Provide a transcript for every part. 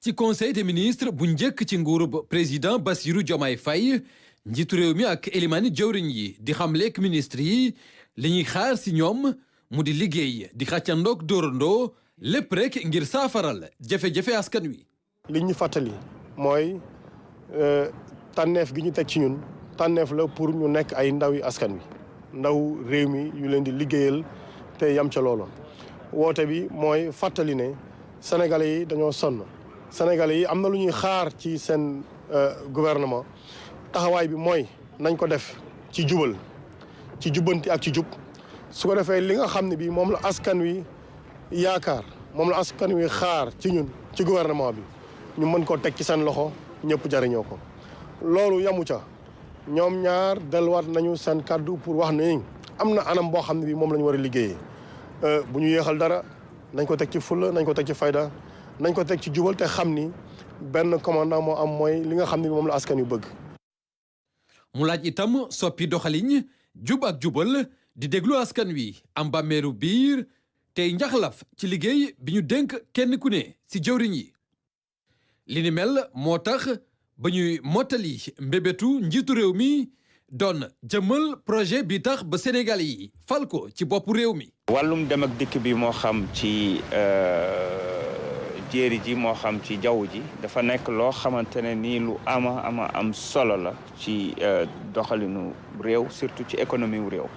ci conseil des ministres bu njëkk ci nguurub président Bassirou Diomaye Faye njiitu réew mi ak élimaani jawriñ yi di xamleek ministre yi li ñuy xaar si ñoom mu di liggéey di xàccandoog dóorandoo lépp rek ngir saafaral jafe-jafe askan wi. li ñu fàttali mooy tànneef gi ñu teg ci ñun tànneef la pour ñu nekk ay ndaw yi askan wi ndaw réew mi yu leen di liggéeyal te yam ca loolu woote bi mooy fàttali ne sénégalais yi dañoo sonn sénégalais yi am na lu ñuy xaar ci seen gouvernement taxawaay bi mooy nañ ko def ci jubal ci jubbanti ak ci jub su ko defee li nga xam ne bii moom la askan wi yaakaar moom la askan wi xaar ci ñun ci gouvernement bi ñu mën ko teg ci seen loxo ñëpp jariñoo ko loolu yamu ca ñoom ñaar delluwaat nañu seen kàddu pour wax ne am na anam boo xam ne bii moom la ñu war a liggéeyee bu ñu yéexal dara nañ ko teg ci fulla nañ ko teg ci fayda nañ ko teg ci jubal te xam ni benn commandant moo am mooy li nga xam ne moom la askan wi bëgg. mu laaj itam soppi doxaliñ jub ak jubal di déglu askan wi am bàmmeeru biir tey njaxlaf ci liggéey bi ñu dénk kenn ku ne ci jëwriñ yi. li ni mel moo tax ba ñuy mottali mbébétu njiitu réew mi doon jëmmal projet bi tax ba Sénégal yi fal ko ci boppu réew mi. wàllum dem ak dikk bi moo xam ci jéeri ji moo xam ci jaww ji dafa nekk loo xamante ne nii lu am solo la ci doxalinu réew surtout ci économie wu réew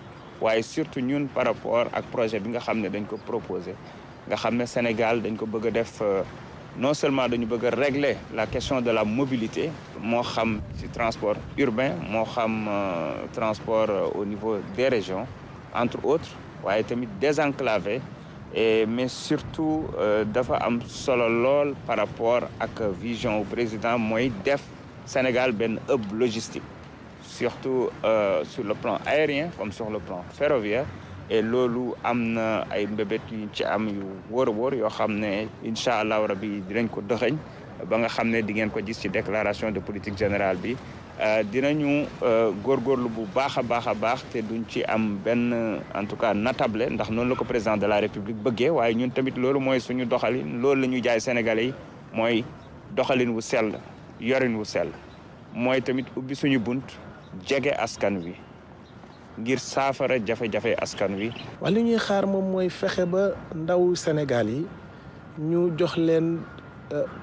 waaye surtout ñun par rapport ak projet bi nga xam ne dañ ko proposé nga xam ne Sénégal dañ ko bëgg a def non seulement dañu bëgg a régler la question de la mobilité moo xam ci transport urbain moo xam transport au niveau des régions entre autres waaye tamit désenclavé mais surtout dafa am solo lool par rapport ak vision au président mooy def Sénégal benn hub logistique surtout sur le plan aérien comme sur le plan ferroviaire et loolu am na ay mbébét yu ci am yu wóor a wóor yoo xam ne incha allahu rabi dinañ ko dëxëñ ba nga xam ne di ngeen ko gis ci déclaration de politique générale bi dinañu góorgóorlu bu baax a baax te duñ ci am benn en tout cas natable ndax noonu la ko président de la république bëggee waaye ñun tamit loolu mooy suñu doxalin loolu la ñuy jaay sénégalais yi mooy doxalin wu sell yorin wu sell mooy tamit ubbi suñu bunt jege askan wi ngir saafara jafe-jafe askan wi. wala li ñuy xaar moom mooy fexe ba ndaw Sénégal yi ñu jox leen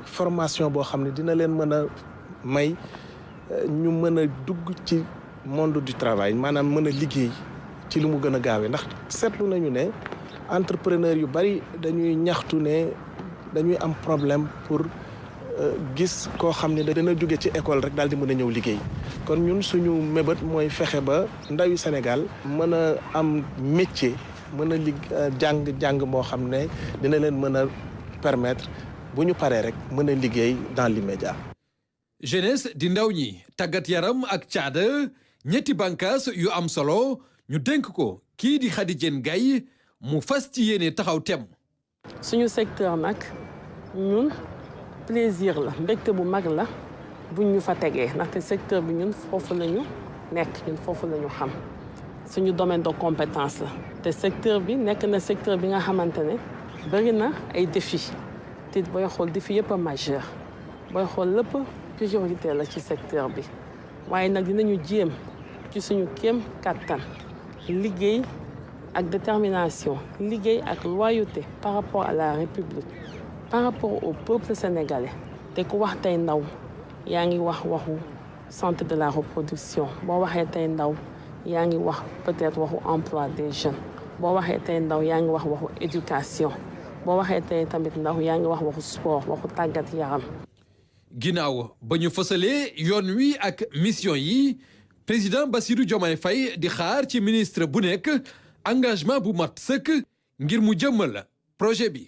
formation boo xam ne dina leen mën a may ñu mën a dugg ci monde du travail maanaam mën a liggéey ci lu mu gën a gaawee ndax seetlu nañu ne entrepreneur yu bari dañuy ñaxtu ne dañuy am problème pour gis koo xam ne dana jóge ci école rek daal di mën a ñëw liggéey kon ñun suñu mébét mooy fexe ba ndawi Sénégal mën a am métier mën a jàng moo xam ne dina leen mën a permettre bu ñu paree rek mën a liggéey dans l'immédiat. jeunesse di ndaw ñi tàggat yaram ak caada ñetti bànkaas yu am solo ñu dénk ko kii di Khady Diène Gaye mu fas ci yéene taxaw tem. suñu secteur nag ñun plaisir la mbégte bu mag la buñ ñu fa tegee ndaxte secteur bi ñun foofu la ñu nekk ñun foofu la ñu xam suñu domaine de compétence la te secteur bi nekk na secteur bi nga xamante ne bëri na ay défis te booy xool défi yëpp a majeur booy xool lépp priorité la ci secteur bi waaye nag dinañu jéem ci suñu kéem kattan liggéey ak détermination liggéey ak loyauté par rapport à la République par rapport au peuple sénégalais te ku wax tey ndaw yaa ngi wax waxu santé de la reproduction boo waxee tey ndaw yaa ngi wax peut-être waxu emploi des jeunes boo waxee tey ndaw yaa ngi wax waxu éducation boo waxee tey tamit ndaw yaa ngi wax waxu sport waxu tàggat yaram. ginnaaw ba ñu fësalee yoon wi ak mission yi président Bassirou Diomaye Faye di xaar ci ministre bu nekk engagement bu mat sëkk ngir mu jëmmal projet bi.